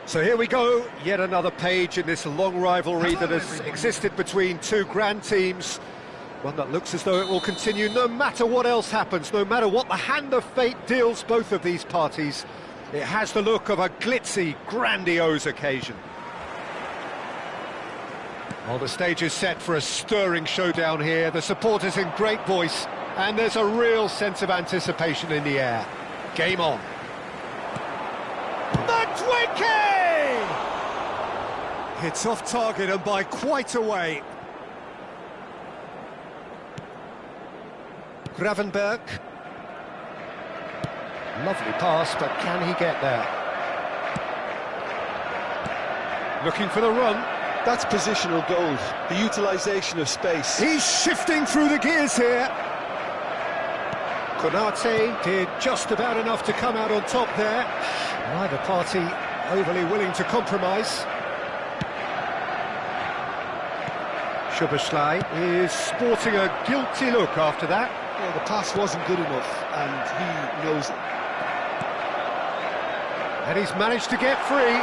So here we go, yet another page in this long rivalry that has existed between two grand teams. One that looks as though it will continue no matter what else happens, no matter what the hand of fate deals both of these parties. It has the look of a glitzy, grandiose occasion. Well, the stage is set for a stirring showdown here. The supporters in great voice, and there's a real sense of anticipation in the air. Game on. It's off target and by quite a way. Gravenberg. Lovely pass, but can he get there? Looking for the run. That's positional goals, the utilisation of space. He's shifting through the gears here. Konate did just about enough to come out on top there. Neither party overly willing to compromise. Szoboszlai is sporting a guilty look after that. Well, the pass wasn't good enough, and he knows it. And he's managed to get free.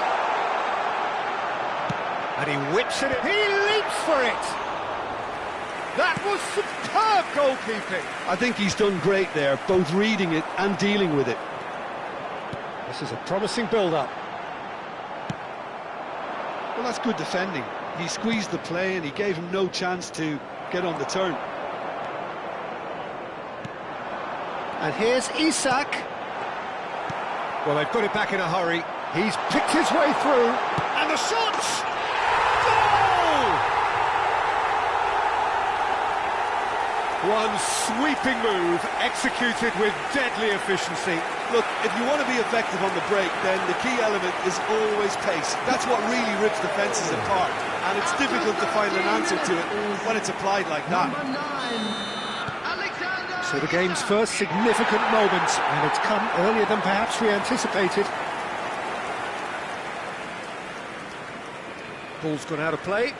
And he whips it in. He leaps for it! That was superb goalkeeping. I think he's done great there, both reading it and dealing with it. This is a promising build-up. Well, that's good defending. He squeezed the play and he gave him no chance to get on the turn. And here's Isak. Well, they've got it back in a hurry. He's picked his way through. And the shots! Goal! One sweeping move, executed with deadly efficiency. Look, if you want to be effective on the break, then the key element is always pace. That's what really rips defences apart. And it's difficult to find an answer to it when it's applied like that. So the game's first significant moment, and it's come earlier than perhaps we anticipated. Ball's gone out of play.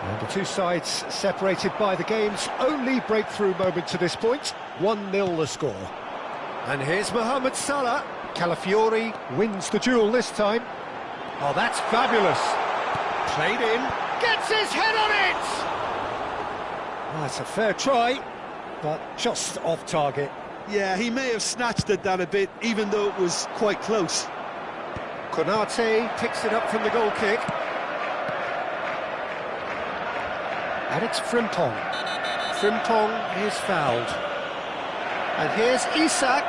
And the two sides separated by the game's only breakthrough moment to this point. 1-0 the score. And here's Mohamed Salah. Calafiori wins the duel this time. Oh, that's fabulous. Played in. Gets his head on it! Well, that's a fair try, but just off target. Yeah, he may have snatched at that a bit, even though it was quite close. Konate picks it up from the goal kick. And it's Frimpong. Frimpong is fouled. And here's Isak.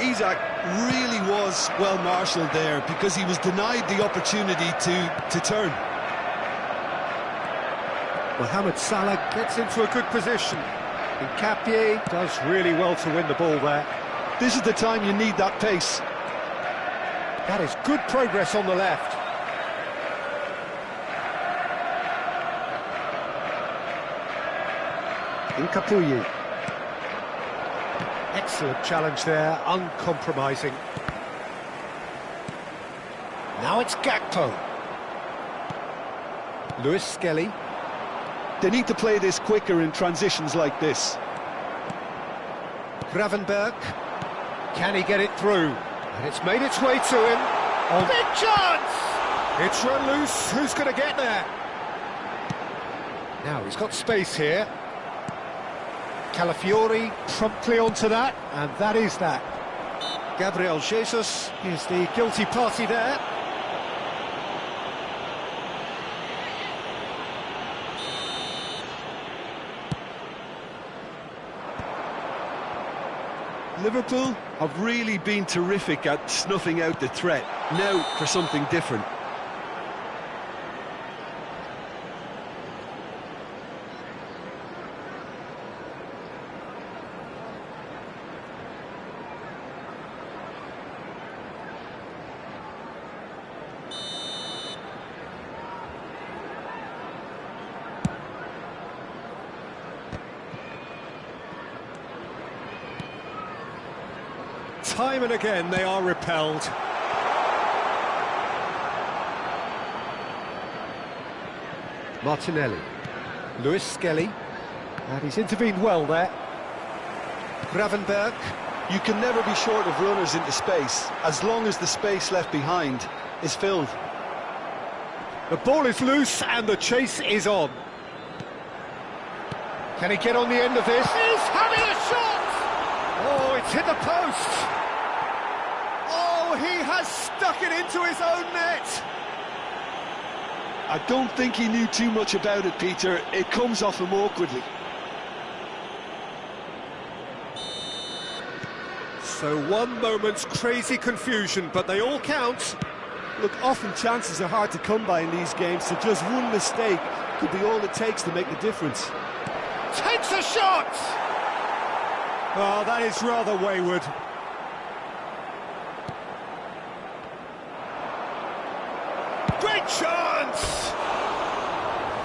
Isak really was well marshalled there because he was denied the opportunity to turn. Mohamed Salah gets into a good position. Nkapie does really well to win the ball there. This is the time you need that pace. That is good progress on the left. Nkapie. Excellent challenge there, uncompromising. Now it's Gakpo. Lewis Skelly. They need to play this quicker in transitions like this. Gravenberg. Can he get it through? And it's made its way to him. Oh, big chance! It's run loose. Who's going to get there? Now he's got space here. Calafiori promptly onto that, and that is that. Gabriel Jesus is the guilty party there. Liverpool have really been terrific at snuffing out the threat. Now for something different. time and again they are repelled. Martinelli, Lewis Skelly, and he's intervened well there. Gravenberg. You can never be short of runners into space, as long as the space left behind is filled. The ball is loose and the chase is on. Can he get on the end of this? He's having a shot! Oh, it's hit the post! Oh, he has stuck it into his own net! I don't think he knew too much about it, Peter. It comes off him awkwardly. So one moment's crazy confusion, but they all count. Look, often chances are hard to come by in these games, so just one mistake could be all it takes to make the difference. Takes a shot! Oh, that is rather wayward. Great chance!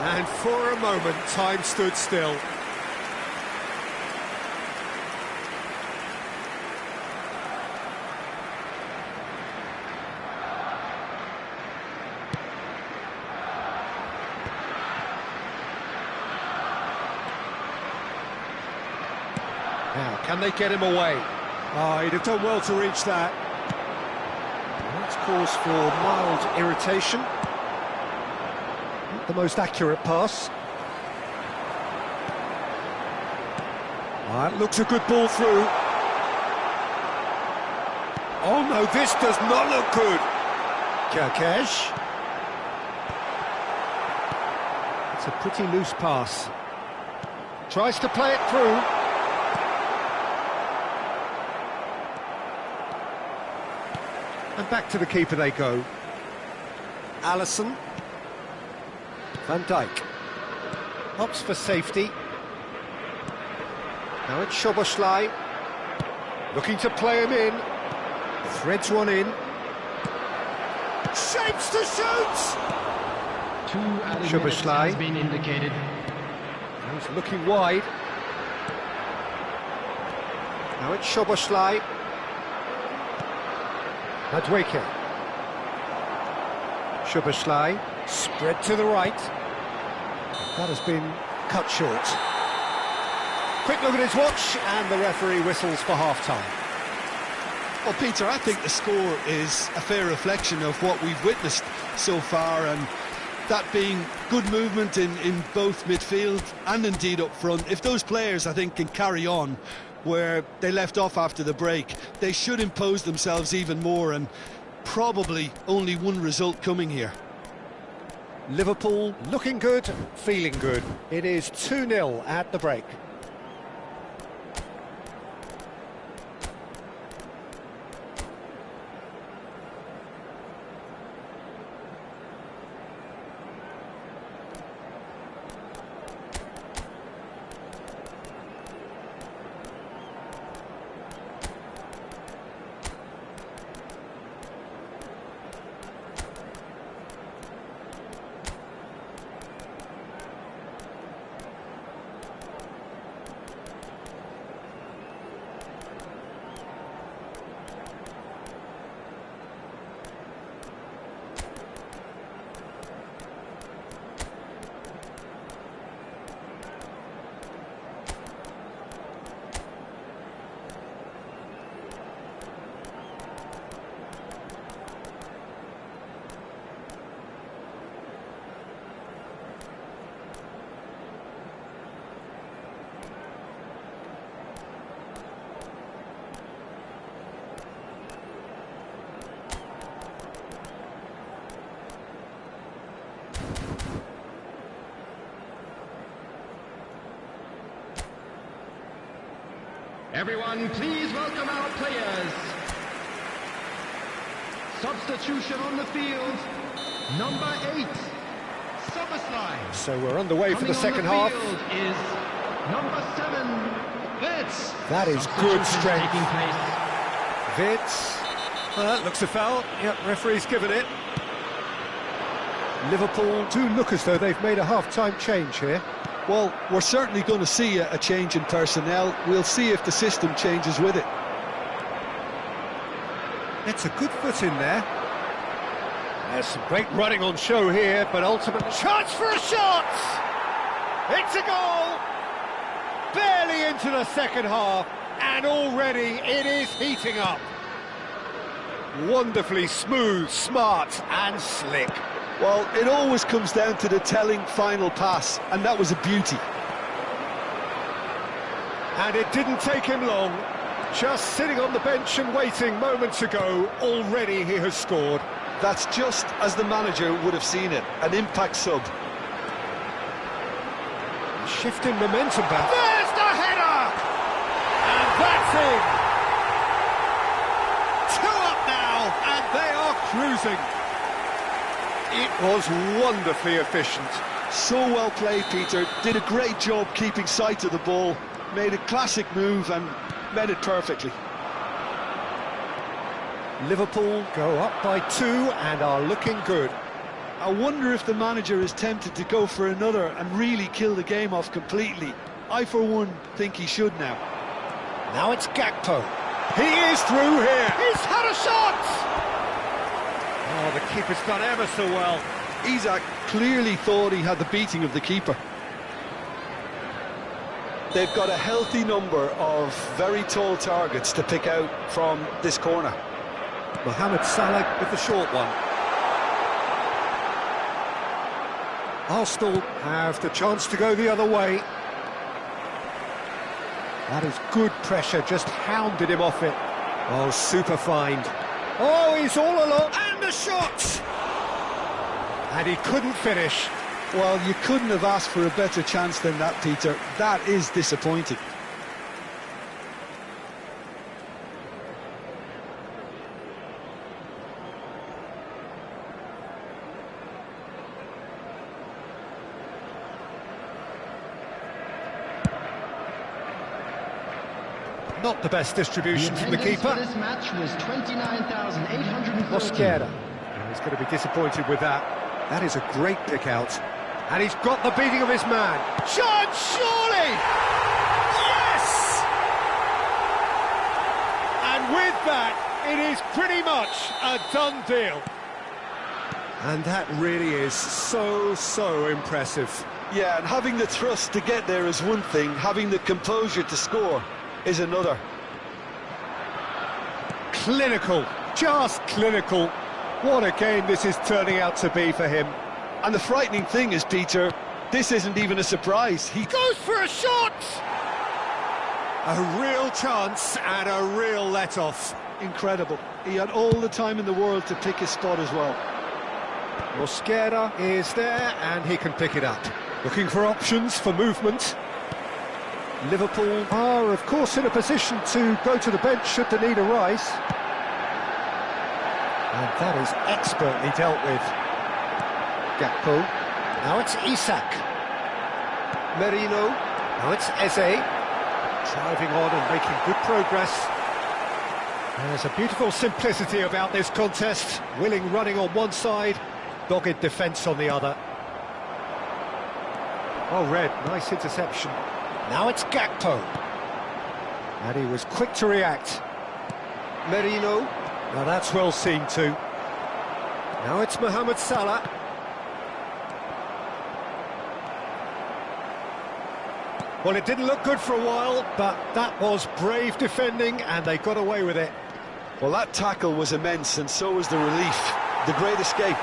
And for a moment, time stood still. Now, can they get him away? Oh, he'd have done well to reach that. That's cause for mild irritation. Not the most accurate pass. That looks a good ball through. Oh no, this does not look good. Kerkesh. It's a pretty loose pass. Tries to play it through. And back to the keeper they go. Alisson. Van Dijk. Opts for safety. Now it's Szoboszlai. Looking to play him in. Threads one in. Shapes to shoot! Two added minutes has been indicated. He's looking wide. Now it's Szoboszlai. Madueke. Szoboszlai, spread to the right. That has been cut short. Quick look at his watch, and the referee whistles for half-time. Well, Peter, I think the score is a fair reflection of what we've witnessed so far, and that being good movement in both midfield and indeed up front. If those players, I think, can carry on where they left off after the break, they should impose themselves even more, and probably only one result coming here. Liverpool looking good, feeling good. It is 2-0 at the break. Everyone, please welcome our players. Substitution on the field, number 8, Szoboszlai. So we're underway for the second half. Is number 7, Wits. That is good strength. Taking place. Wits. That looks a foul. Yep, referee's given it. Liverpool do look as though they've made a half-time change here. Well, we're certainly going to see a change in personnel. We'll see if the system changes with it. Gets a good foot in there. There's some great running on show here, but ultimately... Chance for a shot! It's a goal! Barely into the second half, and already it is heating up. Wonderfully smooth, smart and slick. Well, it always comes down to the telling final pass, and that was a beauty. And it didn't take him long. Just sitting on the bench and waiting moments ago, already he has scored. That's just as the manager would have seen it, an impact sub. Shifting momentum back. There's the header! And that's in! 2 up now, and they are cruising. It was wonderfully efficient. So well played, Peter. Did a great job keeping sight of the ball. Made a classic move and met it perfectly. Liverpool go up by 2 and are looking good. I wonder if the manager is tempted to go for another and really kill the game off completely. I, for one, think he should now. Now it's Mpho. He is through here. He's had a shot! Oh, the keeper's done ever so well. Isak clearly thought he had the beating of the keeper. They've got a healthy number of very tall targets to pick out from this corner. Mohamed Salah with the short one. Arsenal have the chance to go the other way. That is good pressure, just hounded him off it. Oh, super find. Oh, he's all along, and the shot! And he couldn't finish. Well, you couldn't have asked for a better chance than that, Peter. That is disappointing. Not the best distribution from the keeper. This match was 29,813. Mosquera. He's going to be disappointed with that. That is a great pick out. And he's got the beating of his man. Chance, surely! Yes! And with that, it is pretty much a done deal. And that really is so impressive. Yeah, and having the thrust to get there is one thing, having the composure to score is another. Clinical, just clinical. What a game this is turning out to be for him. And the frightening thing is, Peter, this isn't even a surprise. He goes for a shot! A real chance and a real let-off. Incredible. He had all the time in the world to pick his spot as well. Mosquera is there and he can pick it up. Looking for options for movement. Liverpool are, of course, in a position to go to the bench should the need arise. And that is expertly dealt with. Mpho. Now it's Isak. Merino. Now it's Eze. Driving on and making good progress. There's a beautiful simplicity about this contest. Willing running on one side, dogged defence on the other. Oh, Red, nice interception. Now it's Mpho. And he was quick to react. Merino. Now that's well seen too. Now it's Mohamed Salah. Well, it didn't look good for a while, but that was brave defending and they got away with it. Well, that tackle was immense, and so was the relief. The great escape.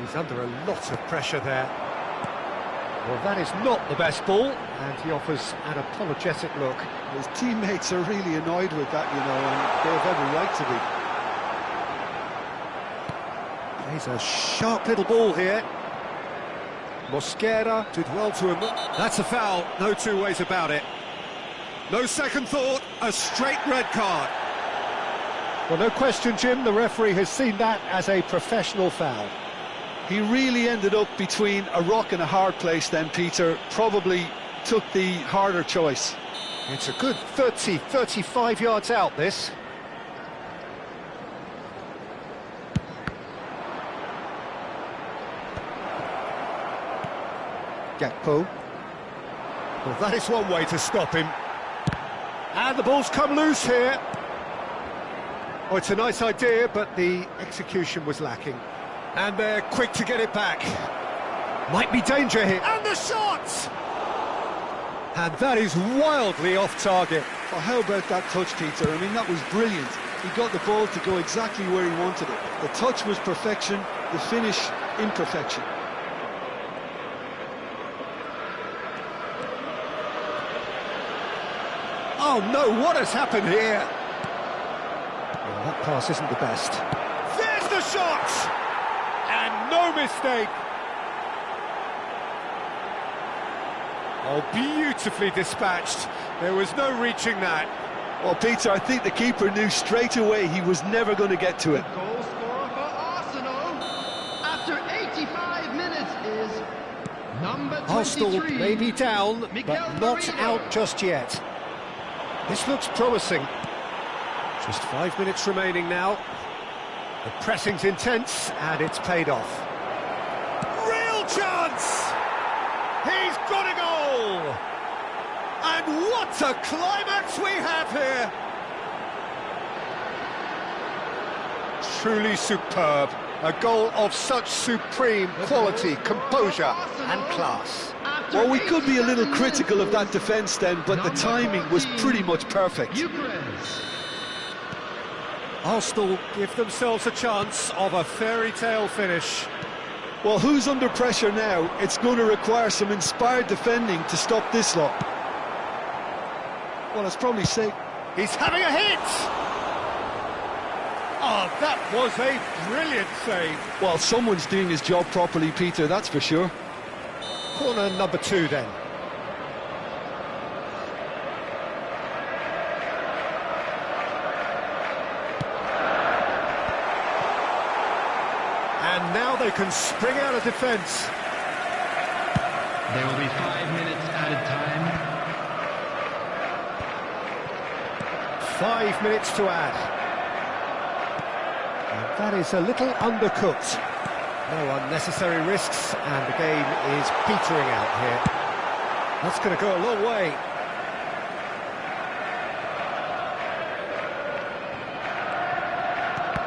He's under a lot of pressure there. Well, that is not the best ball, and he offers an apologetic look. His teammates are really annoyed with that, you know, and they have every right to be. He's a sharp little ball here. Mosquera did well to him. That's a foul, no two ways about it. No second thought, a straight red card. Well, no question, Jim, the referee has seen that as a professional foul. He really ended up between a rock and a hard place then, Peter. Probably took the harder choice. It's a good 30, 35 yards out, this. Mpho. Well, that is one way to stop him. And the ball's come loose here. Oh, it's a nice idea, but the execution was lacking. And they're quick to get it back. Might be danger here. And the shot! And that is wildly off target. Well, how about that touch, Peter? I mean, that was brilliant. He got the ball to go exactly where he wanted it. The touch was perfection, the finish imperfection. Oh no, what has happened here? Well, that pass isn't the best. There's the shot! And no mistake. Oh, beautifully dispatched. There was no reaching that. Well, Peter, I think the keeper knew straight away he was never going to get to it. Goal scorer for Arsenal after 85 minutes is number 23. Arsenal may be down, but not out just yet. This looks promising. Just 5 minutes remaining now. The pressing's intense, and it's paid off. Real chance! He's got a goal! And what a climax we have here! Truly superb. A goal of such supreme quality, composure and class. Well, we could be a little critical of that defence then, but the timing was pretty much perfect. Arsenal give themselves a chance of a fairy tale finish. Well, who's under pressure now? It's going to require some inspired defending to stop this lot. Well, it's probably safe. He's having a hit! Oh, that was a brilliant save. Well, someone's doing his job properly, Peter, that's for sure. Corner number 2 then. And now they can spring out of defence. There will be 5 minutes added time. 5 minutes to add. And that is a little undercooked. No unnecessary risks, and the game is petering out here. That's going to go a long way.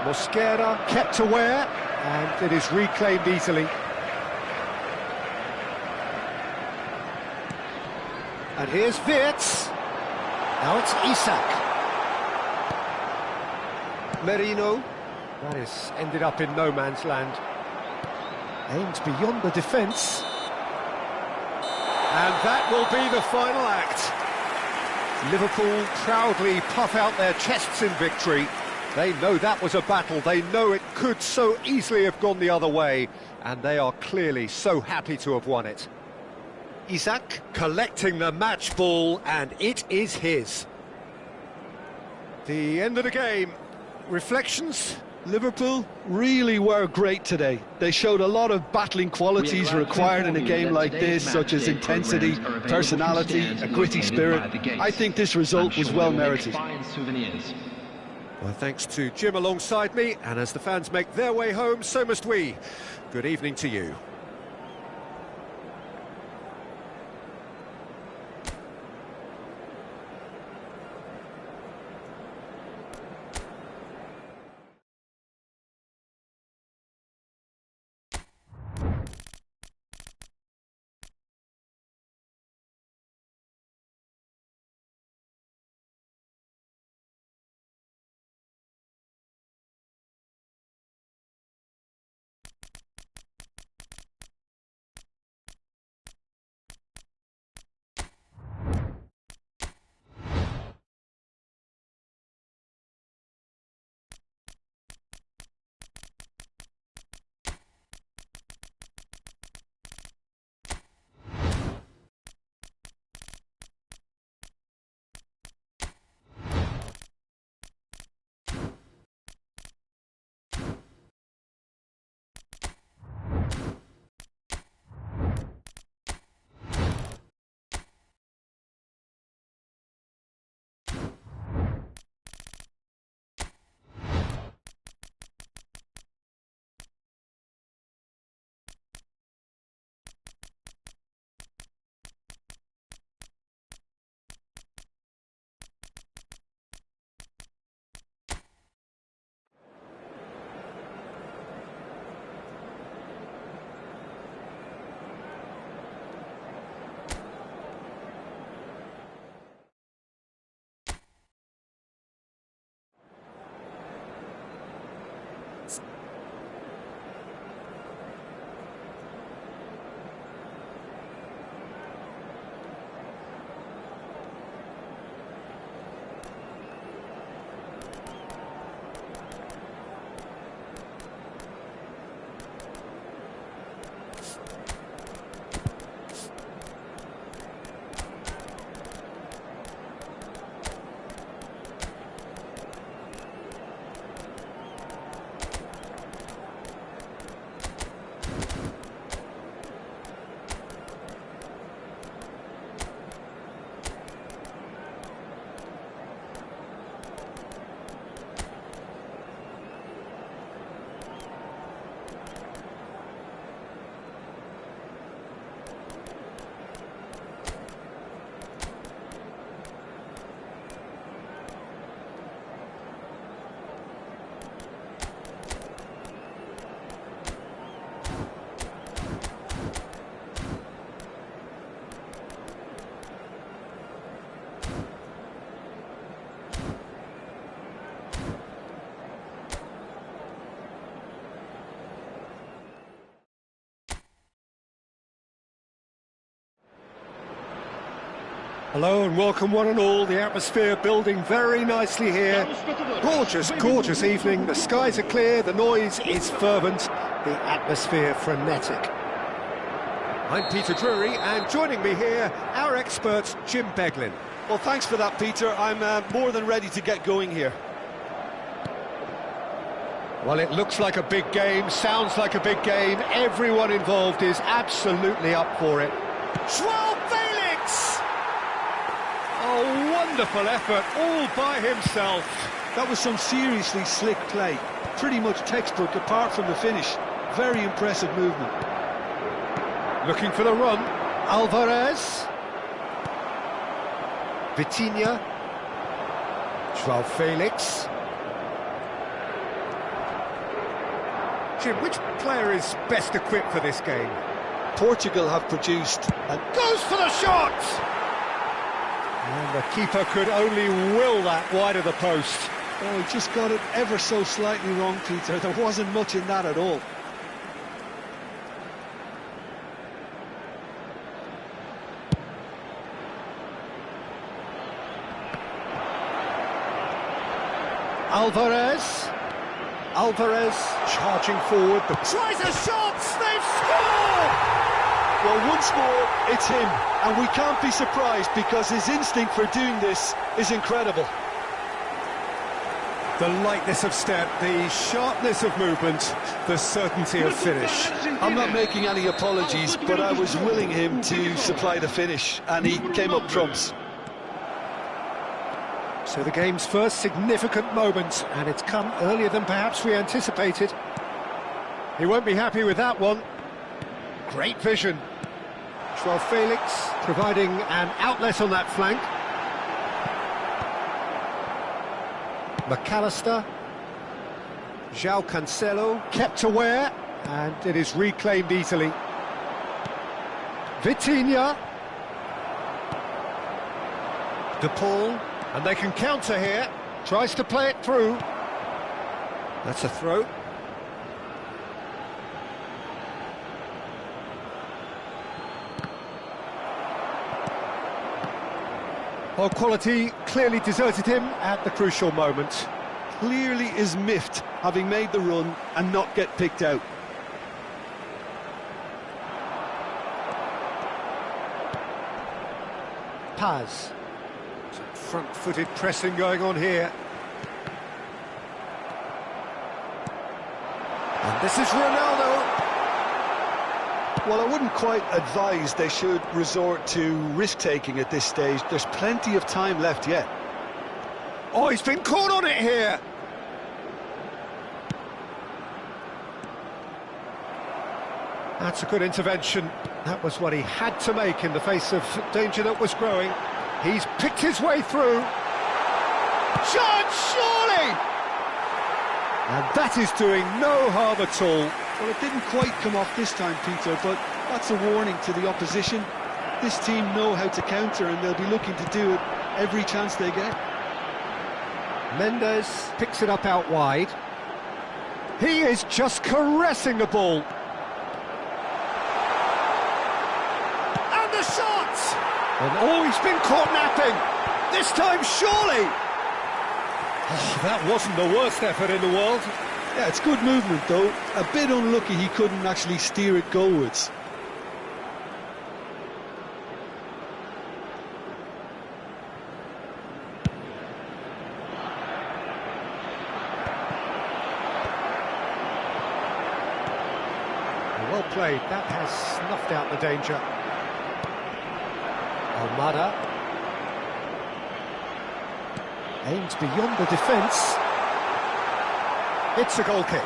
Mosquera kept aware, and it is reclaimed easily. And here's Wirtz. Now it's Isak. Merino. That is ended up in no man's land. Aimed beyond the defence. And that will be the final act. Liverpool proudly puff out their chests in victory. They know that was a battle. They know it could so easily have gone the other way. And they are clearly so happy to have won it. Isak collecting the match ball, and it is his. The end of the game. Reflections? Liverpool really were great today. They showed a lot of battling qualities required in a game like this, such as intensity, personality, a gritty spirit. I think this result was well merited. Well, thanks to Jim alongside me, and as the fans make their way home, so must we. Good evening to you. Hello and welcome one and all. The atmosphere building very nicely here. Gorgeous, gorgeous evening. The skies are clear, the noise is fervent, the atmosphere frenetic. I'm Peter Drury, and joining me here, our expert Jim Beglin. Well, thanks for that, Peter. I'm more than ready to get going here. Well, it looks like a big game, sounds like a big game. Everyone involved is absolutely up for it. Joao Felix! Oh, wonderful effort, all by himself. That was some seriously slick play. Pretty much textbook, apart from the finish. Very impressive movement. Looking for the run. Alvarez. Vitinha. Joao Felix. Jim, which player is best equipped for this game? Portugal have produced and goes for the shot! And the keeper could only will that wide of the post. Oh, he just got it ever so slightly wrong, Peter. There wasn't much in that at all. Alvarez charging forward, tries a shot, they've scored! Well, once more, it's him, and we can't be surprised because his instinct for doing this is incredible. The lightness of step, the sharpness of movement, the certainty of finish. I'm not making any apologies, but I was willing him to supply the finish, and he came up trumps. So the game's first significant moment, and it's come earlier than perhaps we anticipated. He won't be happy with that one. Great vision. Joao Felix providing an outlet on that flank. McAllister. João Cancelo kept aware, and it is reclaimed easily. Vitinha. De Paul. And they can counter here, tries to play it through. That's a throw. Well, quality clearly deserted him at the crucial moment. Clearly is miffed, having made the run and not get picked out. Paz. Front-footed pressing going on here. And this is Ronaldo. Well, I wouldn't quite advise they should resort to risk-taking at this stage. There's plenty of time left yet. Oh, he's been caught on it here. That's a good intervention. That was what he had to make in the face of danger that was growing. He's picked his way through. Shot, surely! And that is doing no harm at all. Well, it didn't quite come off this time, Peter, but that's a warning to the opposition. This team know how to counter, and they'll be looking to do it every chance they get. Mendes picks it up out wide. He is just caressing the ball. And the shot! And oh, he's been caught napping. This time, surely. Oh, that wasn't the worst effort in the world. Yeah, it's good movement, though. A bit unlucky he couldn't actually steer it goalwards. Well played. That has snuffed out the danger. Almada aims beyond the defence. It's a goal kick.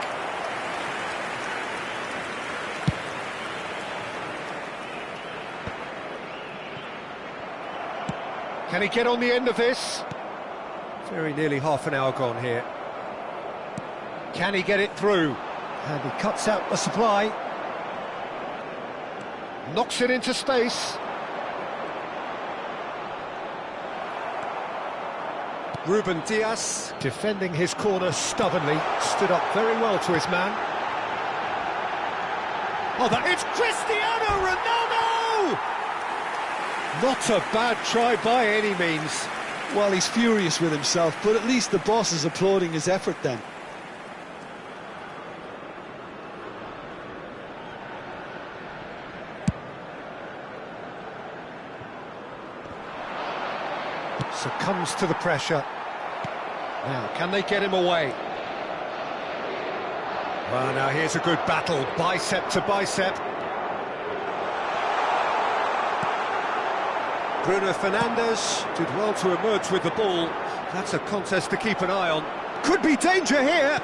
Can he get on the end of this? Very nearly half an hour gone here. Can he get it through? And he cuts out the supply. Knocks it into space. Ruben Dias, defending his corner stubbornly, stood up very well to his man. Oh, it's Cristiano Ronaldo! Not a bad try by any means. Well, he's furious with himself, but at least the boss is applauding his effort then. Succumbs to the pressure. Now, can they get him away? Well, now here's a good battle, bicep to bicep. Bruno Fernandes did well to emerge with the ball. That's a contest to keep an eye on. Could be danger here.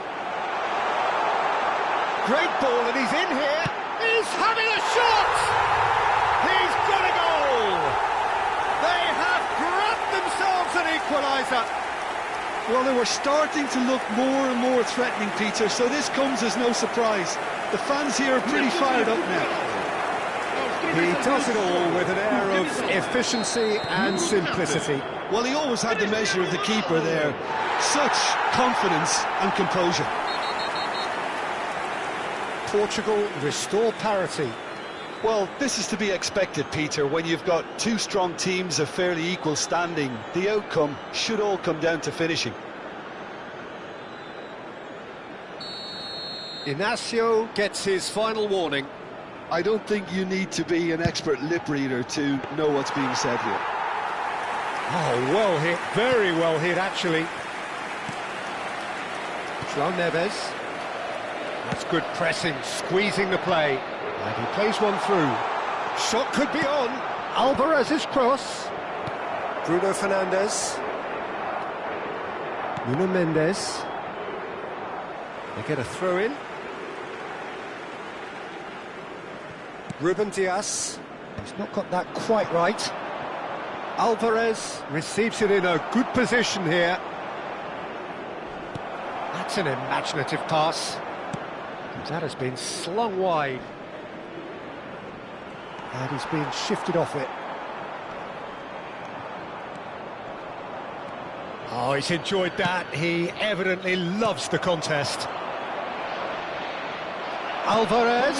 Great ball, and he's in here. He's having a shot! He's got a goal! They have grabbed themselves an equaliser. Well, they were starting to look more and more threatening, Peter, so this comes as no surprise. The fans here are pretty fired up now. He does it all with an air of efficiency and simplicity. Well, he always had the measure of the keeper there. Such confidence and composure. Portugal restore parity. Well, this is to be expected, Peter. When you've got two strong teams of fairly equal standing, the outcome should all come down to finishing. Inacio gets his final warning. I don't think you need to be an expert lip reader to know what's being said here. Oh, well hit, very well hit, actually. João Neves. That's good pressing, squeezing the play. And he plays one through. Shot could be on. Alvarez's cross. Bruno Fernandes. Nuno Mendes. They get a throw in. Ruben Dias. He's not got that quite right. Alvarez receives it in a good position here. That's an imaginative pass. That has been slung wide. And he's been shifted off it. Oh, he's enjoyed that. He evidently loves the contest. Alvarez.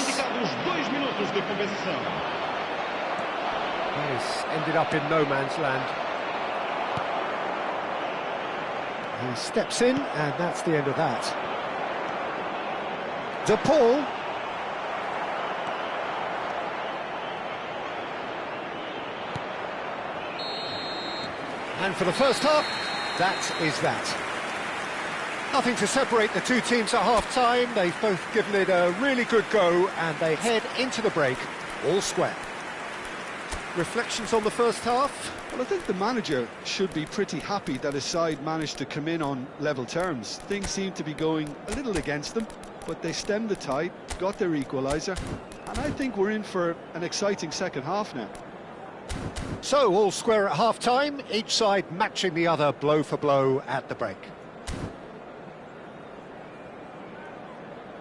He's ended up in no man's land. He steps in, and that's the end of that. De Paul. And for the first half, that is that. Nothing to separate the two teams at half-time. They've both given it a really good go, and they head into the break all square. Reflections on the first half? Well, I think the manager should be pretty happy that his side managed to come in on level terms. Things seem to be going a little against them, but they stemmed the tide, got their equaliser, and I think we're in for an exciting second half now. So, all square at half-time, each side matching the other blow for blow at the break.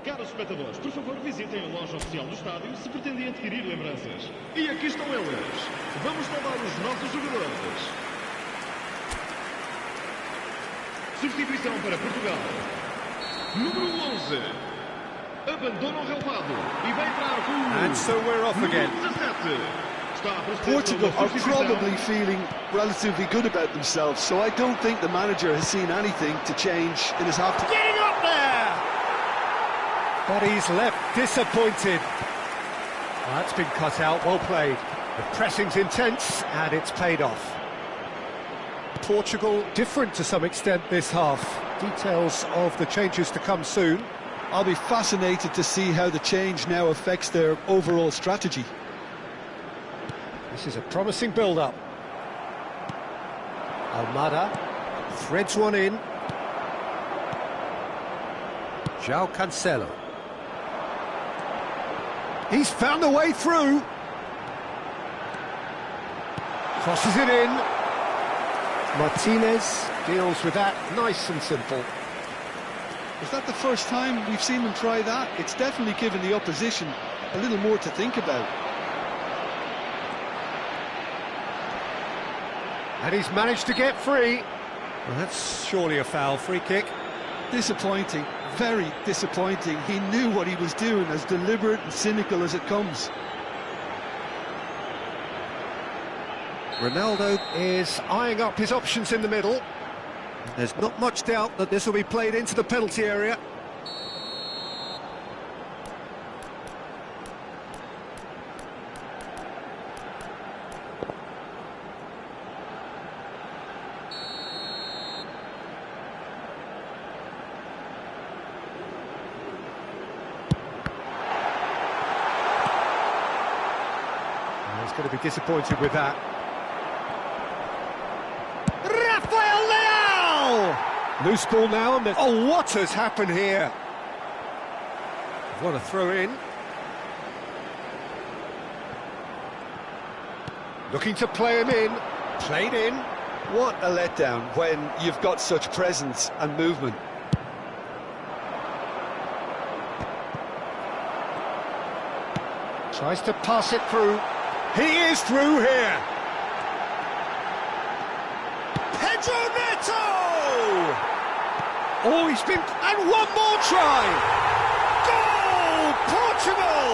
Caros espectadores, por favor visitem a loja oficial do estádio se pretendem adquirir lembranças. E aqui estão elas. Vamos saudar os nossos jogadores. Substituição para Portugal. Número 11. Abandona o relvado e vai entrar com And so we're off again. 17. Portugal are probably feeling relatively good about themselves, so I don't think the manager has seen anything to change in his half-time. Getting up there! But he's left disappointed. Well, that's been cut out, well played. The pressing's intense, and it's paid off. Portugal different to some extent this half. Details of the changes to come soon. I'll be fascinated to see how the change now affects their overall strategy. This is a promising build-up. Almada threads one in. João Cancelo. He's found a way through. Crosses it in. Martinez deals with that nice and simple. Is that the first time we've seen them try that? It's definitely given the opposition a little more to think about. And he's managed to get free. Well, that's surely a foul, free kick. Disappointing, very disappointing. He knew what he was doing, as deliberate and cynical as it comes. Ronaldo is eyeing up his options in the middle. There's not much doubt that this will be played into the penalty area. He's going to be disappointed with that. Rafael Leao! Loose ball now, and oh, what has happened here? What a throw in. Looking to play him in. Played in. What a letdown when you've got such presence and movement. Tries to pass it through. He is through here. Pedro Neto! Oh, he's been... And one more try! Goal! Portugal!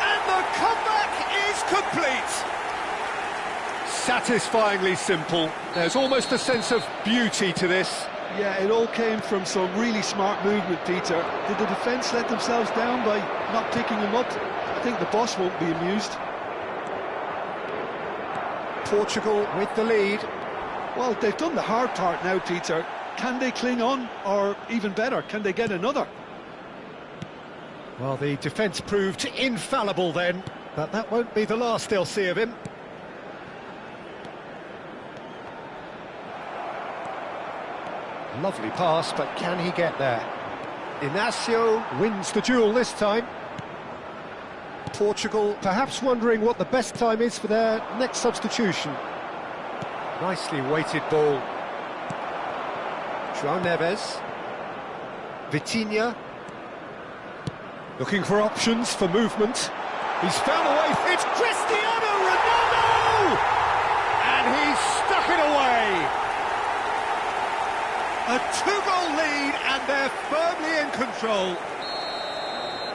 And the comeback is complete. Satisfyingly simple. There's almost a sense of beauty to this. Yeah, it all came from some really smart movement, Peter. Did the defence let themselves down by not picking him up? I think the boss won't be amused. Portugal with the lead. Well, they've done the hard part now, Peter. Can they cling on, or even better, can they get another? Well, the defence proved infallible then, but that won't be the last they'll see of him. Lovely pass, but can he get there? Inacio wins the duel this time. Portugal perhaps wondering what the best time is for their next substitution. Nicely weighted ball. João Neves. Vitinha. Looking for options for movement. He's found a way. It's Cristiano Ronaldo! And he's stuck it away. A two-goal lead, and they're firmly in control.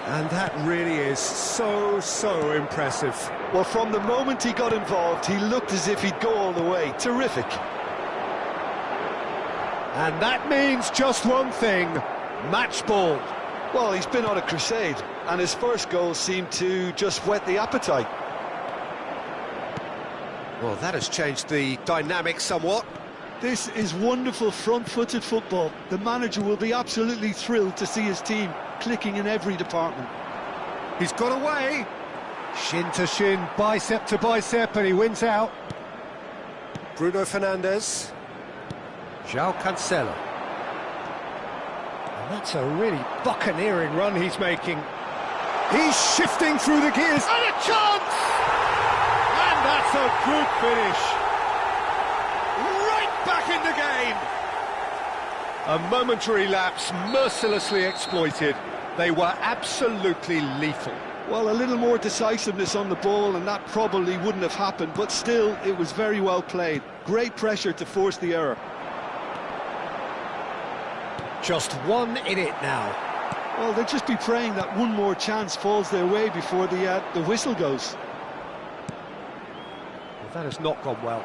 And that really is so impressive. Well, from the moment he got involved, he looked as if he'd go all the way. Terrific. And that means just one thing, match ball. Well, he's been on a crusade, and his first goal seemed to just whet the appetite. Well, that has changed the dynamic somewhat. This is wonderful front-footed football. The manager will be absolutely thrilled to see his team clicking in every department. He's got away. Shin to shin, bicep to bicep, and he wins out. Bruno Fernandes. João Cancelo. And that's a really buccaneering run he's making. He's shifting through the gears. And a chance! And that's a good finish. Right back in the game. A momentary lapse, mercilessly exploited. They were absolutely lethal. Well, a little more decisiveness on the ball and that probably wouldn't have happened, but still, it was very well played. Great pressure to force the error. Just one in it now. Well, they'll just be praying that one more chance falls their way before the whistle goes. Well, that has not gone well.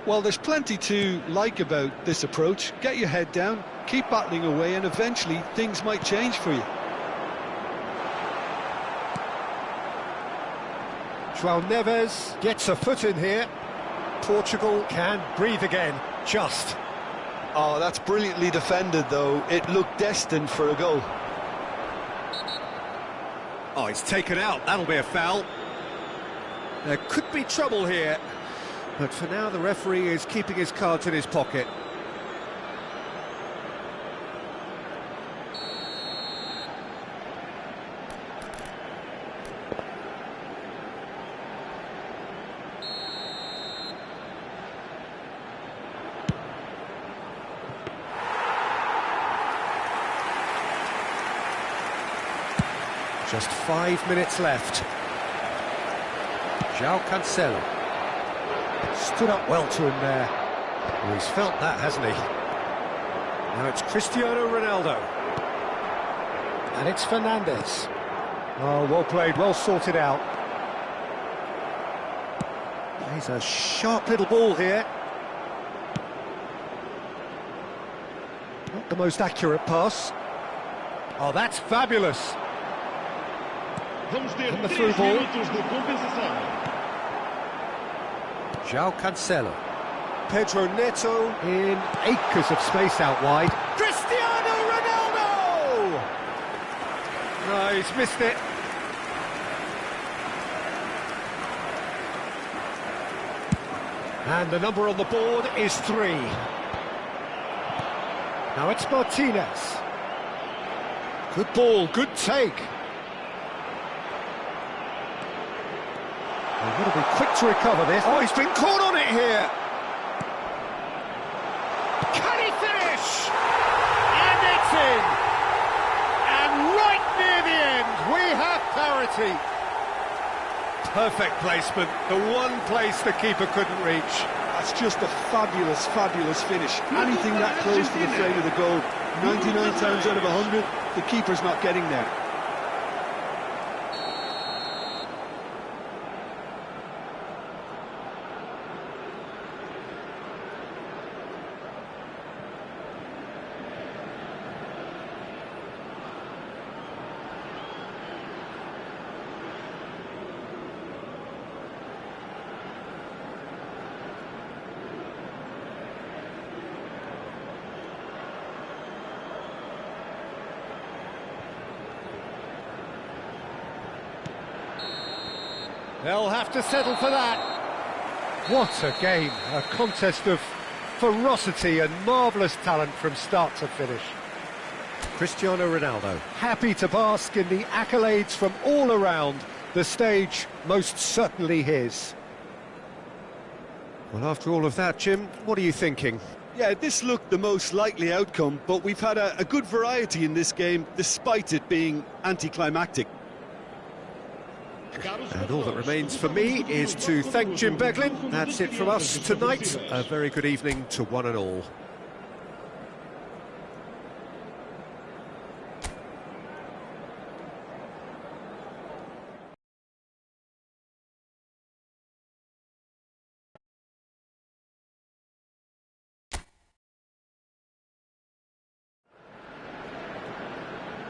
Well, there's plenty to like about this approach. Get your head down, keep battling away, and eventually things might change for you. João Neves gets a foot in here. Portugal can breathe again, just. Oh, that's brilliantly defended, though. It looked destined for a goal. Oh, he's taken out. That'll be a foul. There could be trouble here. But for now, the referee is keeping his cards in his pocket. Just 5 minutes left. João Cancelo. Stood up well to him there. Well, he's felt that, hasn't he? Now it's Cristiano Ronaldo. And it's Fernandes. Oh, well played, well sorted out. He's a sharp little ball here. Not the most accurate pass. Oh, that's fabulous. Vamos ter And the 3 through ball. minutos de compensação. João Cancelo. Pedro Neto in acres of space out wide. Cristiano Ronaldo! No, he's missed it. And the number on the board is 3. Now it's Martinez. Good ball, good take. They've got to be quick to recover this. Oh, he's been caught on it here. Can he finish? And it's in. And right near the end, we have parity. Perfect placement, the one place the keeper couldn't reach. That's just a fabulous, fabulous finish. Anything that close to the frame of the goal, 99 times out of 100, the keeper's not getting there. They'll have to settle for that. What a game, a contest of ferocity and marvellous talent from start to finish. Cristiano Ronaldo, happy to bask in the accolades from all around, the stage most certainly his. Well, after all of that, Jim, what are you thinking? Yeah, this looked the most likely outcome, but we've had a good variety in this game, despite it being anticlimactic. And all that remains for me is to thank Jim Beglin. That's it from us tonight. A very good evening to one and all.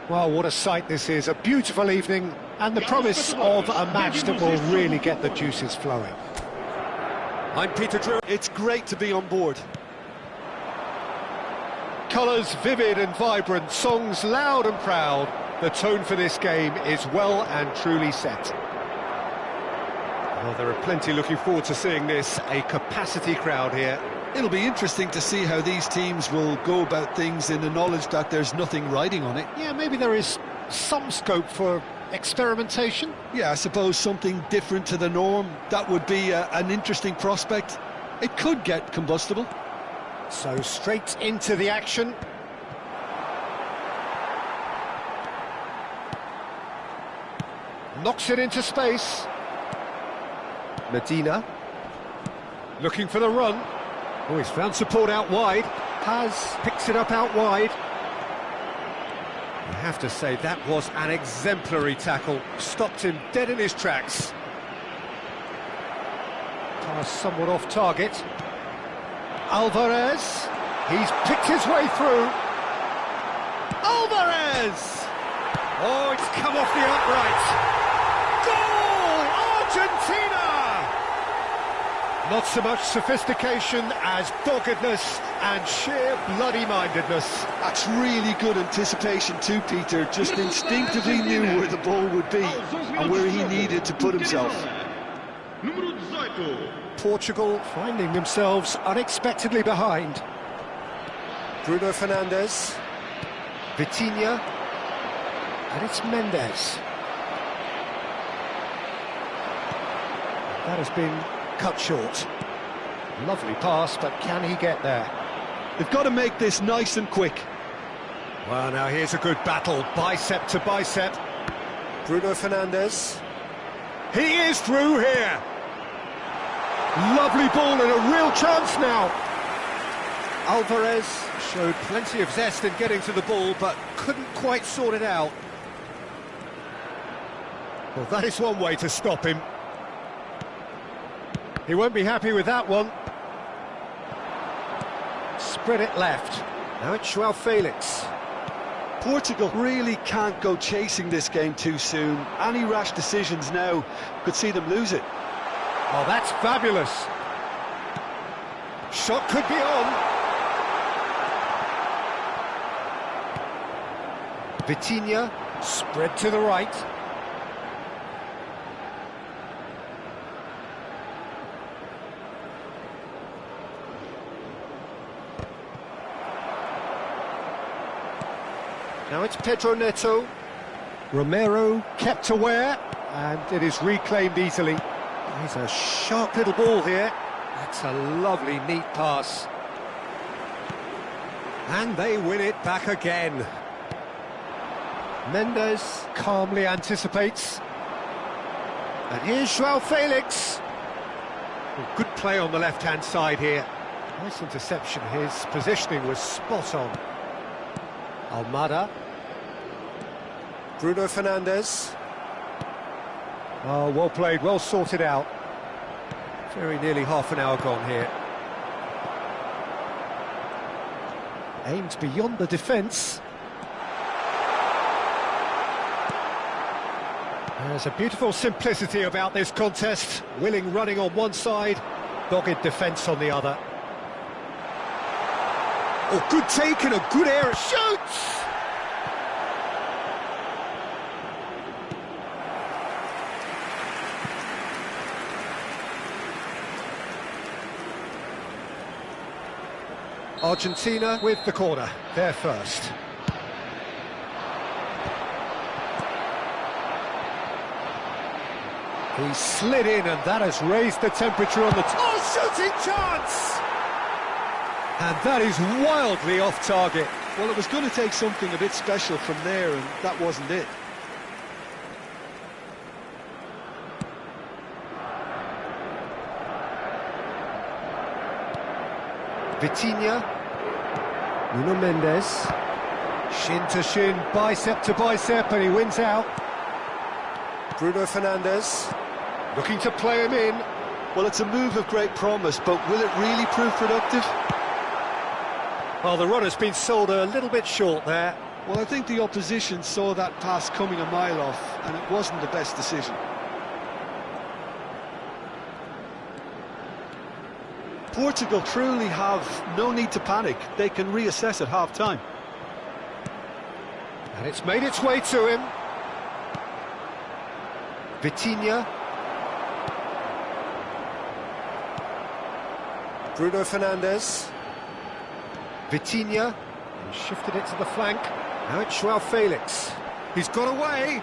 Well, what a sight this is. A beautiful evening and the promise of a match that will really get the juices flowing. I'm Peter Drew. It's great to be on board. Colours vivid and vibrant, songs loud and proud. The tone for this game is well and truly set. Well, there are plenty looking forward to seeing this. A capacity crowd here. It'll be interesting to see how these teams will go about things in the knowledge that there's nothing riding on it. Yeah, maybe there is some scope for experimentation. Yeah, I suppose something different to the norm. That would be an interesting prospect. It could get combustible. So straight into the action. Knocks it into space. Medina. Looking for the run. Oh, he's found support out wide. Picks it up out wide. I have to say, that was an exemplary tackle. Stopped him dead in his tracks. Pass somewhat off target. Alvarez. He's picked his way through. Alvarez! Oh, it's come off the upright. Goal! Argentina! Not so much sophistication as doggedness and sheer bloody-mindedness. That's really good anticipation too, Peter. Just instinctively knew where the ball would be and where he needed to put himself. Portugal finding themselves unexpectedly behind. Bruno Fernandes. Vitinha. And it's Mendes. That has been cut short. Lovely pass, but can he get there? They've got to make this nice and quick. Well, now here's a good battle, bicep to bicep. Bruno Fernandes. He is through here. Lovely ball and a real chance now. Alvarez showed plenty of zest in getting to the ball, but couldn't quite sort it out. Well, that is one way to stop him. He won't be happy with that one. Spread it left. Now it's João Felix. Portugal really can't go chasing this game too soon. Any rash decisions now could see them lose it. Oh, that's fabulous. Shot could be on. Vitinha, spread to the right. Now it's Pedro Neto. Romero kept aware, and it is reclaimed easily. He's a sharp little ball here. That's a lovely, neat pass. And they win it back again. Mendes calmly anticipates. And here's João Felix. Well, good play on the left-hand side here. Nice interception. His positioning was spot on. Almada. Bruno Fernandes. Oh, well played, well sorted out. Very nearly half an hour gone here. Aims beyond the defence. There's a beautiful simplicity about this contest. Willing running on one side, dogged defence on the other. Oh, good take and a good air. Shoots! Argentina with the corner, they're first. He slid in and that has raised the temperature on the... Oh, shooting chance! And that is wildly off target. Well, it was going to take something a bit special from there, and that wasn't it. Vitinha, Nuno Mendes, shin to shin, bicep to bicep, and he wins out. Bruno Fernandes, looking to play him in. Well, it's a move of great promise, but will it really prove productive? Well, the runner's been sold a little bit short there. Well, I think the opposition saw that pass coming a mile off, and it wasn't the best decision. Portugal truly have no need to panic. They can reassess at half-time. And it's made its way to him. Vitinha. Bruno Fernandes. Vitinha. And shifted it to the flank. Now it's João Felix. He's got away.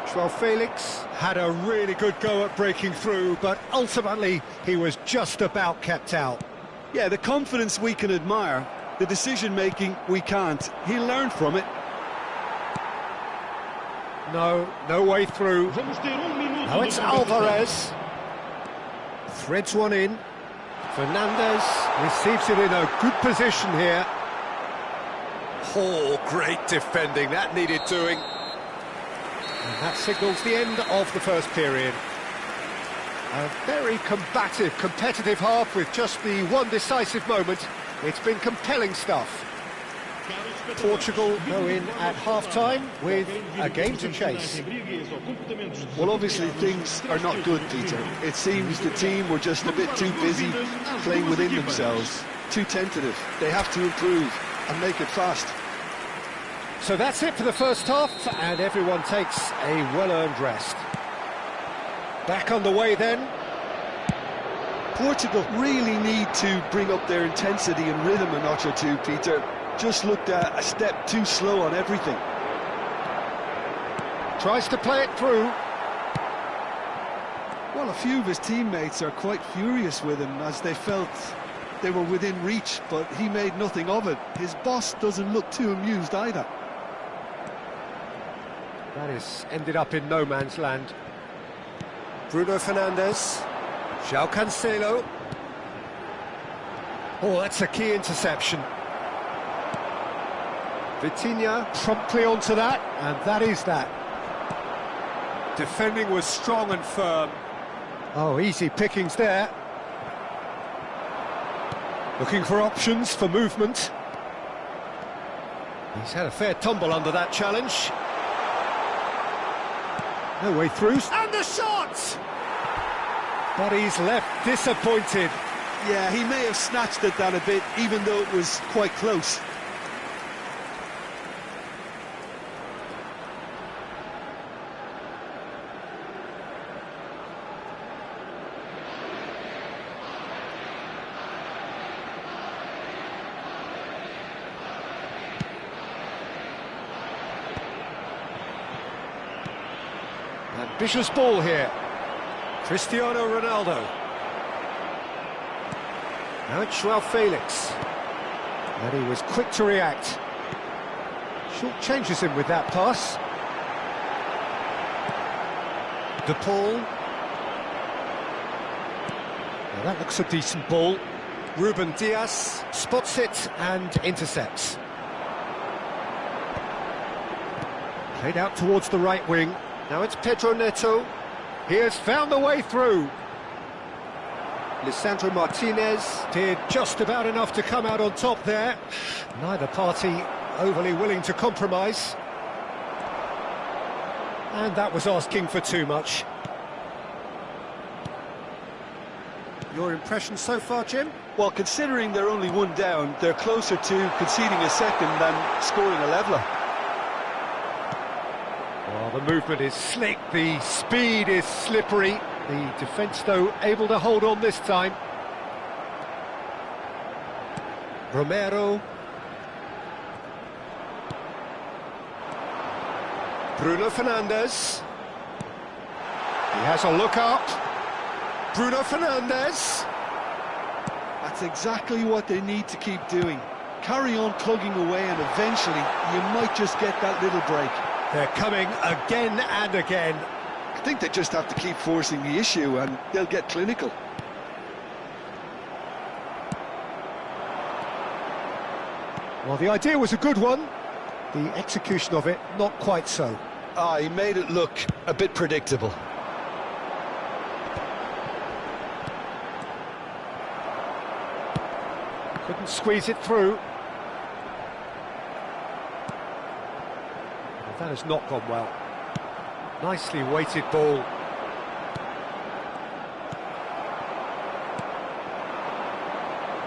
João Felix had a really good go at breaking through, but ultimately he was just about kept out. Yeah, the confidence we can admire, the decision-making we can't. He learned from it. No way through. Now it's Alvarez. Threads one in. Fernandes receives it in a good position here. Oh, great defending, that needed doing. And that signals the end of the first period. A very combative, competitive half with just the one decisive moment. It's been compelling stuff. Portugal go in at half-time with a game to chase. Well, obviously things are not good, Peter. It seems the team were just a bit too busy playing within themselves, too tentative. They have to improve and make it fast. So that's it for the first half, and everyone takes a well-earned rest. Back on the way then. Portugal really need to bring up their intensity and rhythm a notch or two, Peter. Just looked a step too slow on everything. Tries to play it through. Well, a few of his teammates are quite furious with him as they felt they were within reach, but he made nothing of it. His boss doesn't look too amused either. That is ended up in no man's land. Bruno Fernandes. João Cancelo. Oh, that's a key interception. Vitinha promptly onto that, and that is that. Defending was strong and firm. Oh, easy pickings there. Looking for options for movement. He's had a fair tumble under that challenge. No way through. And the shot! But he's left disappointed. Yeah, he may have snatched at that a bit, even though it was quite close. Ambitious ball here. Cristiano Ronaldo. Now it's Joao Felix. And he was quick to react. Short changes him with that pass. De Paul. Now that looks a decent ball. Ruben Dias spots it and intercepts. Played out towards the right wing. Now it's Pedro Neto. He has found the way through. Lisandro Martinez did just about enough to come out on top there. Neither party overly willing to compromise. And that was asking for too much. Your impression so far, Jim? Well, considering they're only one down, they're closer to conceding a second than scoring a leveller. Well, the movement is slick, the speed is slippery. The defence, though, able to hold on this time. Romero. Bruno Fernandes. He has a look up. Bruno Fernandes. That's exactly what they need to keep doing. Carry on plugging away and eventually you might just get that little break. They're coming again and again. I think they just have to keep forcing the issue and they'll get clinical. Well, the idea was a good one. The execution of it, not quite so. He made it look a bit predictable. Couldn't squeeze it through. That has not gone well. Nicely weighted ball.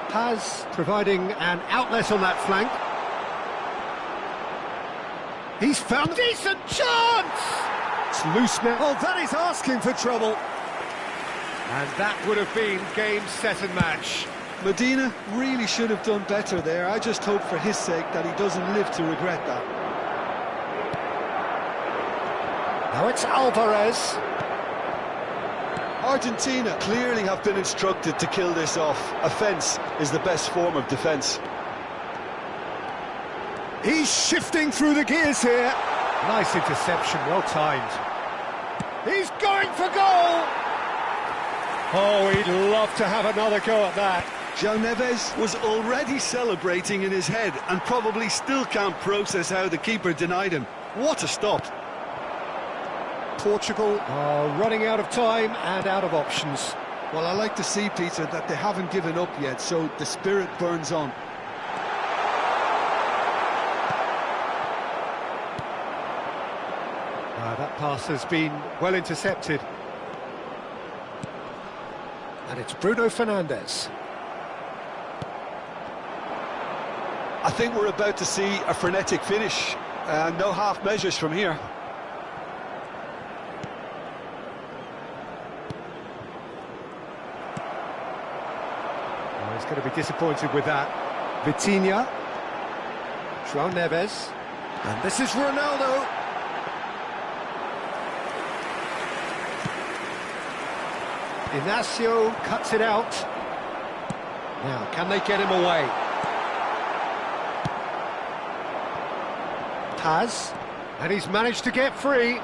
Paz providing an outlet on that flank. He's found a decent chance! It's loose now. Oh, that is asking for trouble. And that would have been game, set and match. Medina really should have done better there. I just hope for his sake that he doesn't live to regret that. Now it's Alvarez. Argentina clearly have been instructed to kill this off. Offence is the best form of defence. He's shifting through the gears here. Nice interception, well timed. He's going for goal! Oh, he'd love to have another go at that. João Neves was already celebrating in his head and probably still can't process how the keeper denied him. What a stop! Portugal are running out of time and out of options. Well, I like to see, Peter, that they haven't given up yet, so the spirit burns on. That pass has been well intercepted. And it's Bruno Fernandes. I think we're about to see a frenetic finish. No half measures from here. He's going to be disappointed with that. Vitinha. João Neves. And this is Ronaldo. Inacio cuts it out. Now, can they get him away? Paz. And he's managed to get free.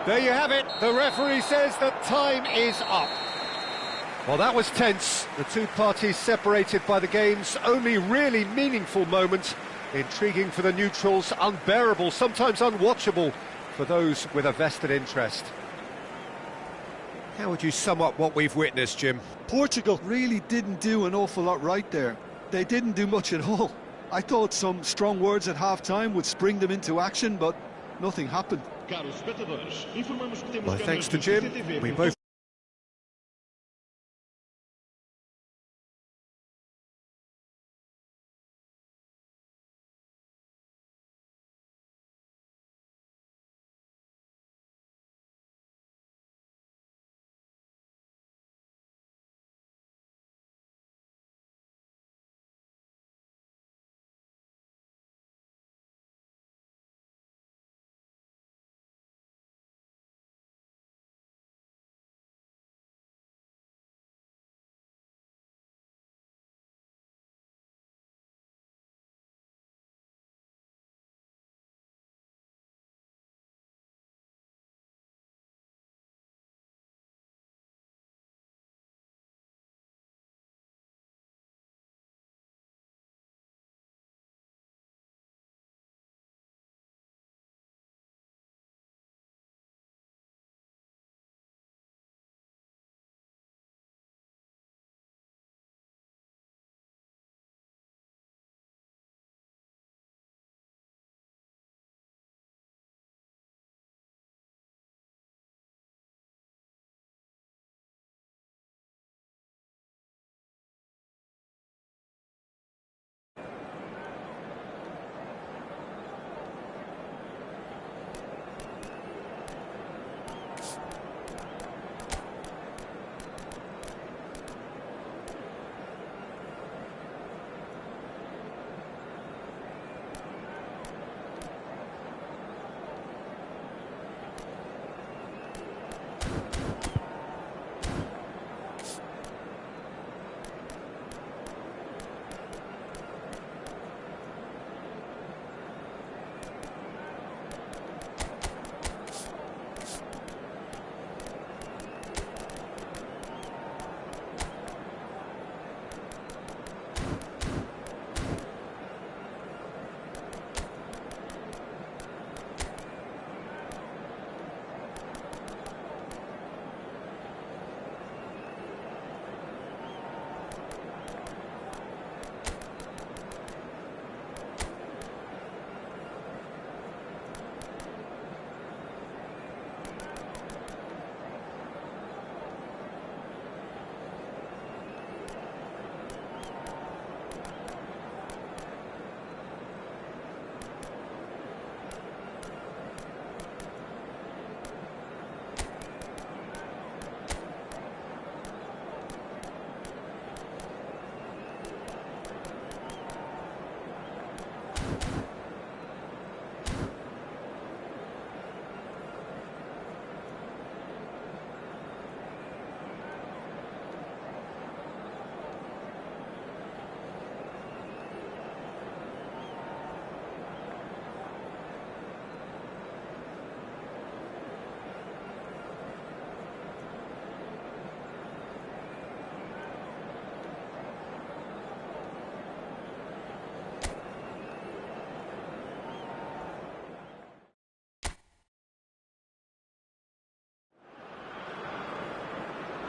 There you have it. The referee says that time is up. Well, that was tense. The two parties separated by the game's only really meaningful moment Intriguing for the neutrals, unbearable, sometimes unwatchable for those with a vested interest. How would you sum up what we've witnessed, Jim? Portugal really didn't do an awful lot right there. They didn't do much at all. I thought some strong words at half-time would spring them into action, but nothing happened. My thanks to Jim. We both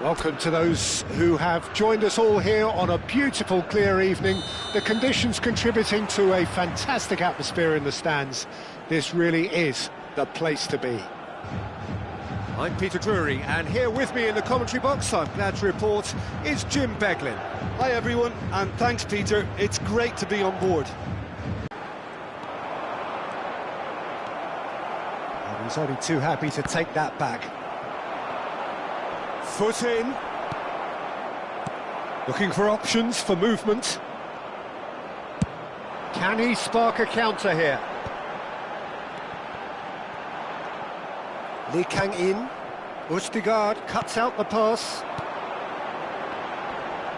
welcome to those who have joined us all here on a beautiful, clear evening. The conditions contributing to a fantastic atmosphere in the stands. This really is the place to be. I'm Peter Drury, and here with me in the commentary box, I'm glad to report, is Jim Beglin. Hi everyone, and thanks Peter, it's great to be on board. And he's only too happy to take that back. Foot in. Looking for options for movement. Can he spark a counter here? Lee Kang-in. Ustigard cuts out the pass.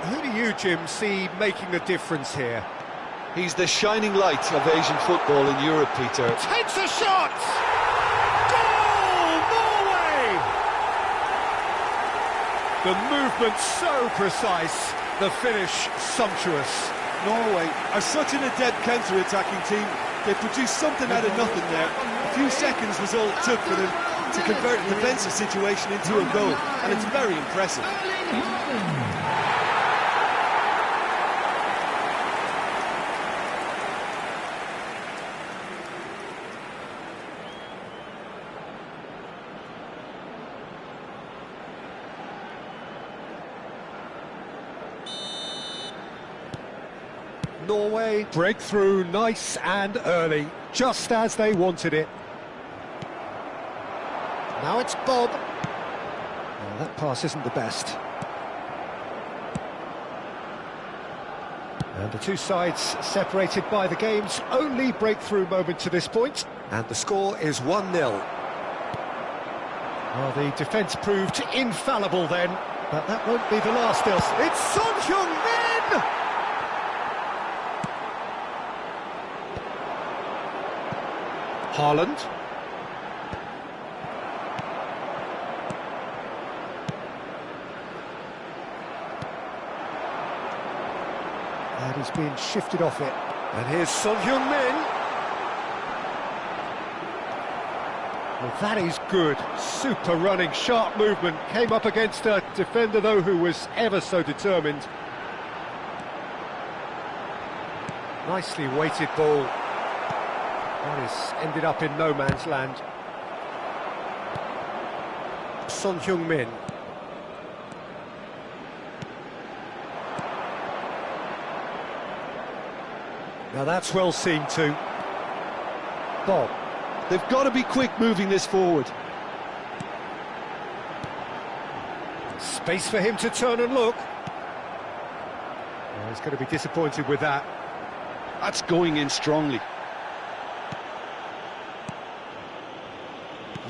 Who do you, Jim, see making a difference here? He's the shining light of Asian football in Europe, Peter. Takes a shot! Goal! Norway! The movement so precise, the finish sumptuous. Norway are such an adept counter-attacking team. They produced something out of nothing there. A few seconds was all it took for them to convert a defensive situation into a goal, and it's very impressive. Norway break through nice and early, just as they wanted it. Now it's Bob. Oh, that pass isn't the best. And the two sides separated by the game's only breakthrough moment to this point. And the score is 1-0. Well, the defence proved infallible then, but that won't be the last. It's Son Heung-min! Haaland. And he's being shifted off it. And here's Son Heung-min. Well, that is good. Super running, sharp movement. Came up against a defender, though, who was ever so determined. Nicely weighted ball. That has ended up in no man's land. Son Heung-min. Now that's well seen too. Bob. They've got to be quick moving this forward. Space for him to turn and look. Well, he's going to be disappointed with that. That's going in strongly.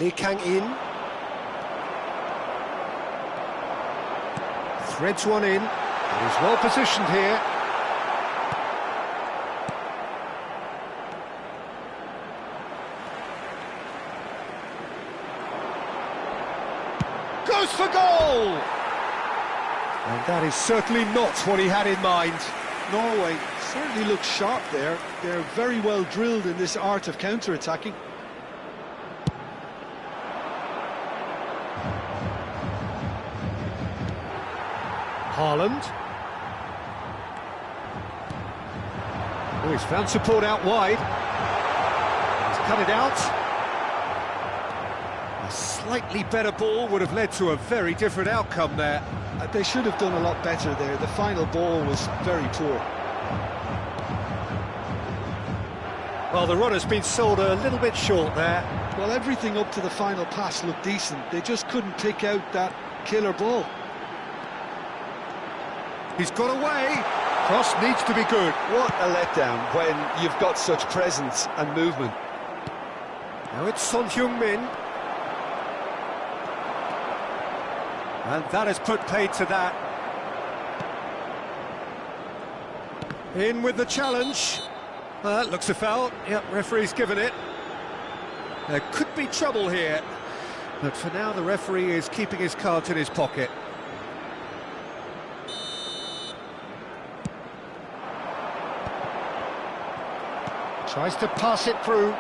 Lee Kang-in. Threads one in. And he's well positioned here. Goes for goal! And that is certainly not what he had in mind. Norway certainly looks sharp there. They're very well drilled in this art of counter-attacking. Haaland. Oh, he's found support out wide. He's cut it out. A slightly better ball would have led to a very different outcome there. They should have done a lot better there. The final ball was very poor. Well, the run has been sold a little bit short there. Well, everything up to the final pass looked decent. They just couldn't pick out that killer ball. He's got away. Cross needs to be good. What a letdown when you've got such presence and movement. Now it's Son Heung-min. And that has put paid to that. In with the challenge. That looks a foul. Yep, referee's given it. There could be trouble here. But for now, the referee is keeping his cards in his pocket. Tries to pass it through.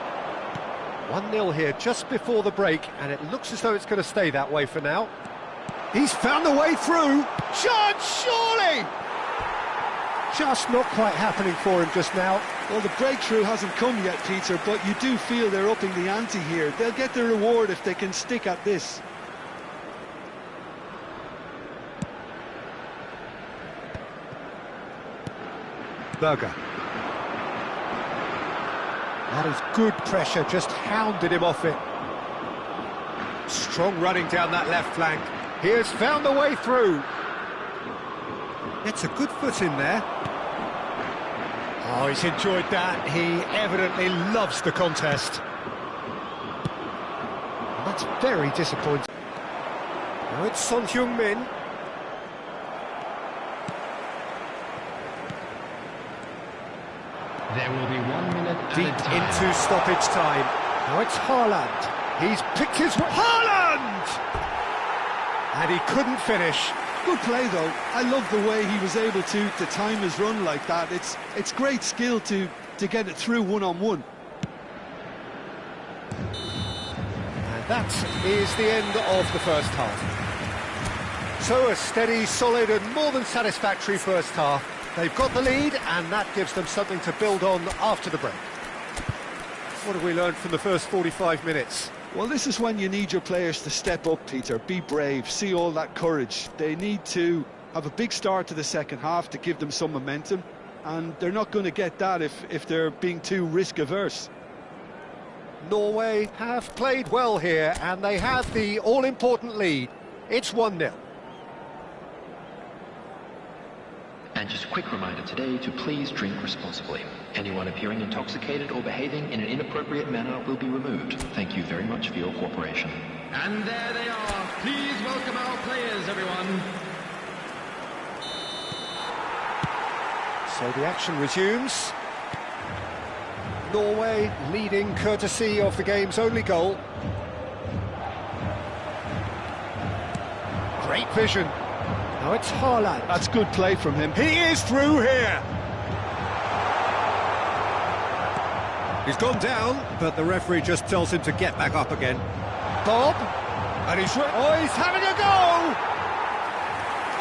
1-0 here just before the break, and it looks as though it's going to stay that way for now. He's found the way through. Chance, surely! Just not quite happening for him just now. Well, the breakthrough hasn't come yet, Peter, but you do feel they're upping the ante here. They'll get the reward if they can stick at this. Berger. That is good pressure, just hounded him off it. Strong running down that left flank. He has found the way through. It's a good foot in there. Oh, he's enjoyed that. He evidently loves the contest. And that's very disappointing. Now it's Son Heung-min. There will be 1 minute Deep into stoppage time. Now it's Haaland. He's picked his... Haaland! And he couldn't finish. Good play, though. I love the way he was able to time his run like that. It's great skill to get it through one-on-one. And that is the end of the first half. So a steady, solid and more than satisfactory first half. They've got the lead and that gives them something to build on after the break. What have we learned from the first 45 minutes? Well, this is when you need your players to step up, Peter. Be brave, see all that courage. They need to have a big start to the second half to give them some momentum, and they're not going to get that if they're being too risk-averse. Norway have played well here, and they have the all-important lead. It's 1-0. And just a quick reminder today to please drink responsibly. Anyone appearing intoxicated or behaving in an inappropriate manner will be removed. Thank you very much for your cooperation. And there they are. Please welcome our players, everyone. So the action resumes. Norway leading courtesy of the game's only goal. Great vision. Now it's Haaland. That's good play from him. He is through here. He's gone down, but the referee just tells him to get back up again. Bob, and he's having a go!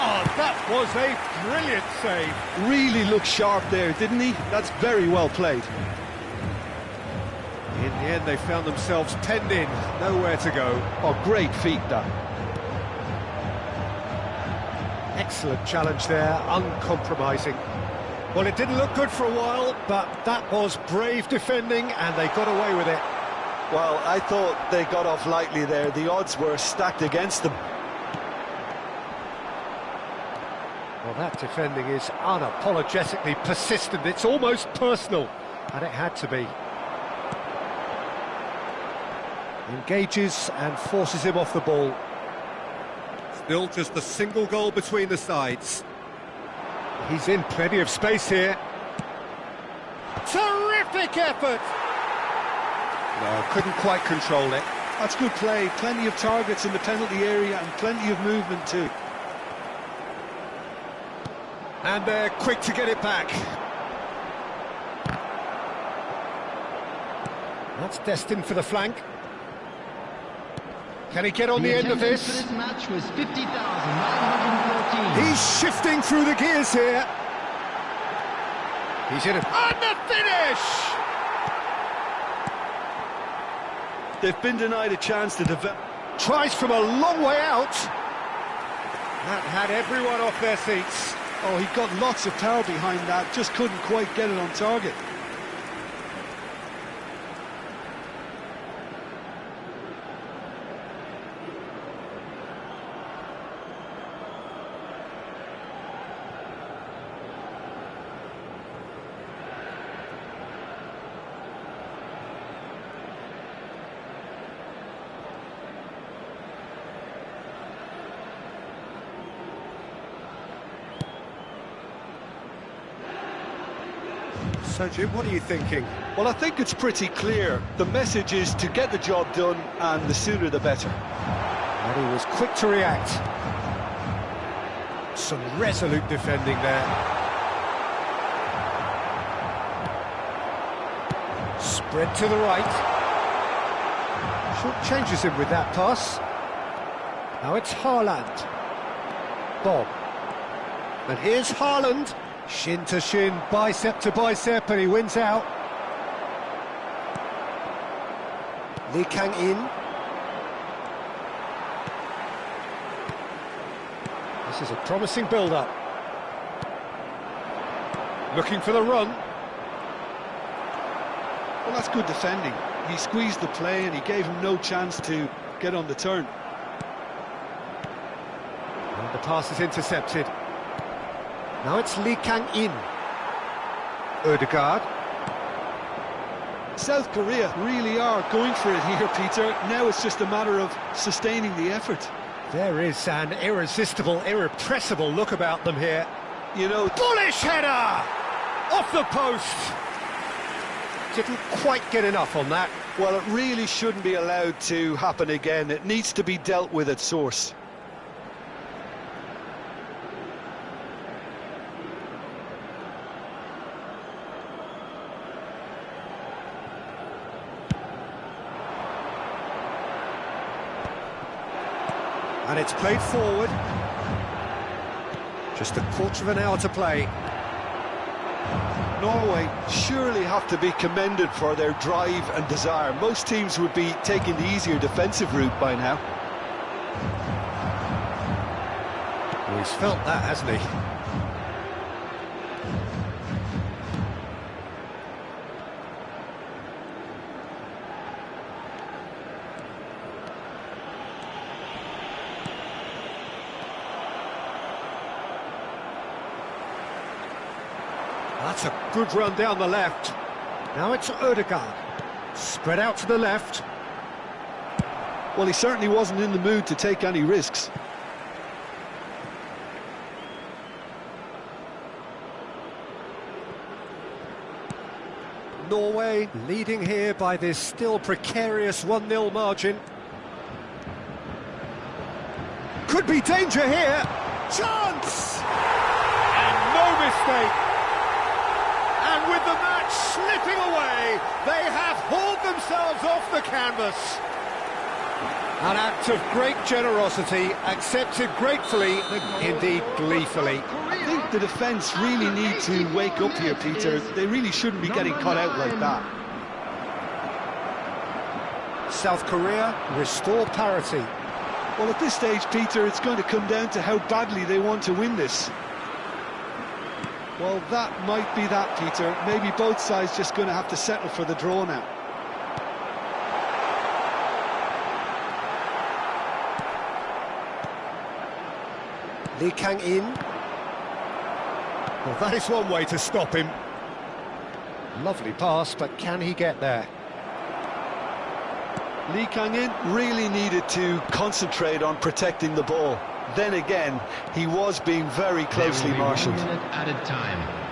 Oh, that was a brilliant save. Really looked sharp there, didn't he? That's very well played. In the end, they found themselves penned in, nowhere to go. Oh, great feat, that. Excellent challenge there, uncompromising. Well, it didn't look good for a while, but that was brave defending, and they got away with it. Well, I thought they got off lightly there. The odds were stacked against them. Well, that defending is unapologetically persistent. It's almost personal, and it had to be. Engages and forces him off the ball. Still just a single goal between the sides. He's in plenty of space here. Terrific effort! No, couldn't quite control it. That's good play. Plenty of targets in the penalty area and plenty of movement too. And they're quick to get it back. That's destined for the flank. Can he get on the end of this? For this match was 50,914. He's shifting through the gears here. He's in it. And the finish! They've been denied a chance to develop. Tries from a long way out. That had everyone off their seats. Oh, he got lots of power behind that, just couldn't quite get it on target. So, Jim, what are you thinking? Well, I think it's pretty clear. The message is to get the job done, and the sooner the better. And he was quick to react. Some resolute defending there. Spread to the right. Short changes him with that pass. Now it's Haaland. Bob. And here's Haaland. Shin to shin, bicep to bicep, and he wins out. Lee Kang-in. This is a promising build-up. Looking for the run. Well, that's good defending. He squeezed the play and he gave him no chance to get on the turn. And the pass is intercepted. Now it's Lee Kang-in. Ødegaard. South Korea really are going for it here, Peter. Now it's just a matter of sustaining the effort. There is an irresistible, irrepressible look about them here. You know, Bullish header! Off the post! Didn't quite get enough on that. well, it really shouldn't be allowed to happen again. It needs to be dealt with at source. And it's played forward. Just a quarter of an hour to play. Norway surely have to be commended for their drive and desire. Most teams would be taking the easier defensive route by now. Well, he's felt that, hasn't he? That's a good run down the left. Now it's Ødegaard. Spread out to the left. Well, he certainly wasn't in the mood to take any risks. Norway leading here by this still precarious 1-0 margin. Could be danger here. Chance! And no mistake. And with the match slipping away, they have hauled themselves off the canvas. An act of great generosity, accepted gratefully, indeed gleefully. I think the defence really need to wake up here, Peter. They really shouldn't be getting caught out like that. South Korea restore parity. Well, at this stage, Peter, it's going to come down to how badly they want to win this. Well, that might be that, Peter. Maybe both sides just going to have to settle for the draw now. Lee Kang-in. Well, that is one way to stop him. Lovely pass, but can he get there? Lee Kang-in really needed to concentrate on protecting the ball. Then again, he was being very closely marshalled. Added time.